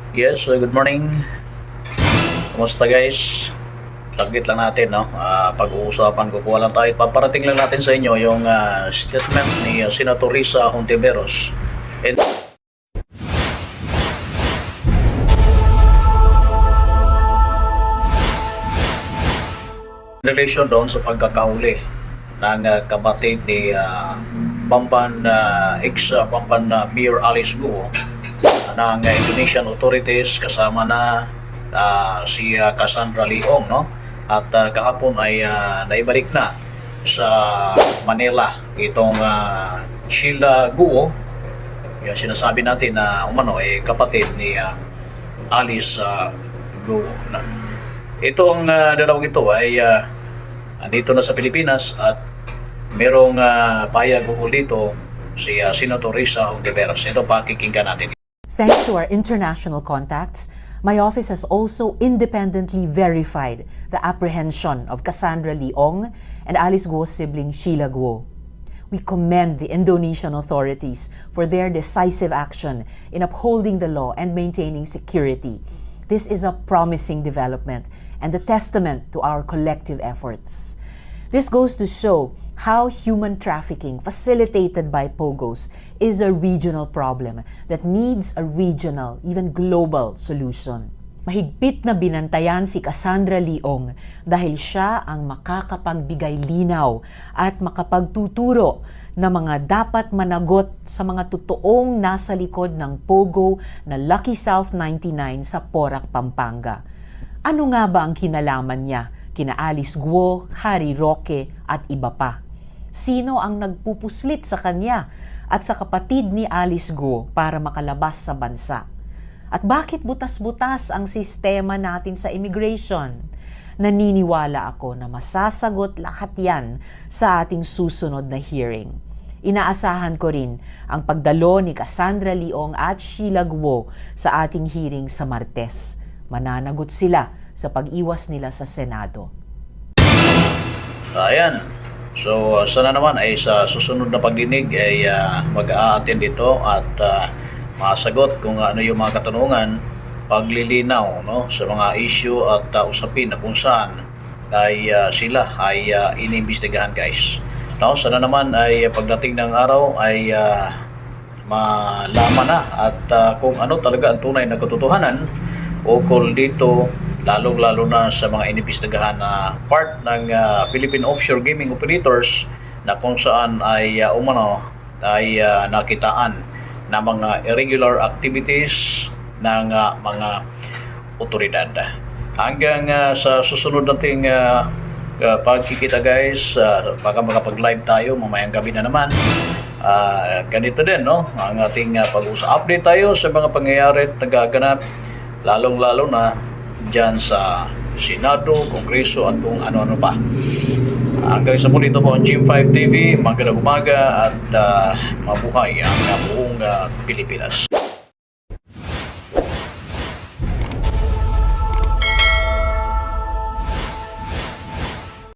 Yes, good morning. Kumusta guys? Saglit lang natin, no? Pag-uusapan ko, kuha lang tayo. Paparating lang natin sa inyo yung statement ni Senator Risa Hontiveros. In relation doon sa pagkakahuli ng kapatid ni Pampan, ex-Pampan Mayor Alice Guo ng Indonesian authorities kasama na si Cassandra Leong, no? At kahapon ay naibalik na sa Manila itong Sheila Guo. Yan sinasabi natin na umano kapatid ni Alice Guo. Itong dalawang ito ay andito na sa Pilipinas at merong payag ukol dito si Senator Risa Hontiveros. Ito pakikinggan natin. Thanks to our international contacts, my office has also independently verified the apprehension of Cassandra Leong and Alice Guo's sibling Sheila Guo. We commend the Indonesian authorities for their decisive action in upholding the law and maintaining security. This is a promising development and a testament to our collective efforts. This goes to show how human trafficking facilitated by POGOs is a regional problem that needs a regional, even global solution. Mahigpit na binantayan si Cassandra Leong dahil siya ang makakapagbigay linaw at makapagtuturo na mga dapat managot sa mga totoong nasa likod ng POGO na Lucky South 99 sa Porac, Pampanga. Ano nga ba ang kinalaman niya kina Alice Guo, Harry Roque at iba pa? Sino ang nagpupuslit sa kanya at sa kapatid ni Alice Guo para makalabas sa bansa? At bakit butas-butas ang sistema natin sa immigration? Naniniwala ako na masasagot lahat yan sa ating susunod na hearing. Inaasahan ko rin ang pagdalo ni Cassandra Leong at Sheila Guo sa ating hearing sa Martes. Mananagot sila sa pag-iwas nila sa Senado. Ayan. So, sana naman ay sa susunod na pagdinig ay mag-a-attend dito at masagot kung ano yung mga katanungan, paglilinaw, no, sa mga issue at usapin na kung saan ay sila ay inimbestigahan, guys. No, sana naman ay pagdating ng araw ay malaman na at kung ano talaga ang tunay na katotohanan ukol dito, lalong-lalo na sa mga inimbestigahan na part ng Philippine Offshore Gaming Operators na kung saan ay umano ay nakitaan na mga irregular activities ng mga otoridad. Hanggang sa susunod nating pagkikita, guys, baka makapag-live tayo mamayang gabi na naman. Ganito din, no, ang ating pag-uusap. Update tayo sa mga pangyayari at nagaganap, lalong-lalo na dyan sa Senado, Kongreso at kung ano-ano pa. Hanggang sa muli, ito po ang Gym5 TV. Magandang umaga at mabuhay ang buong Pilipinas.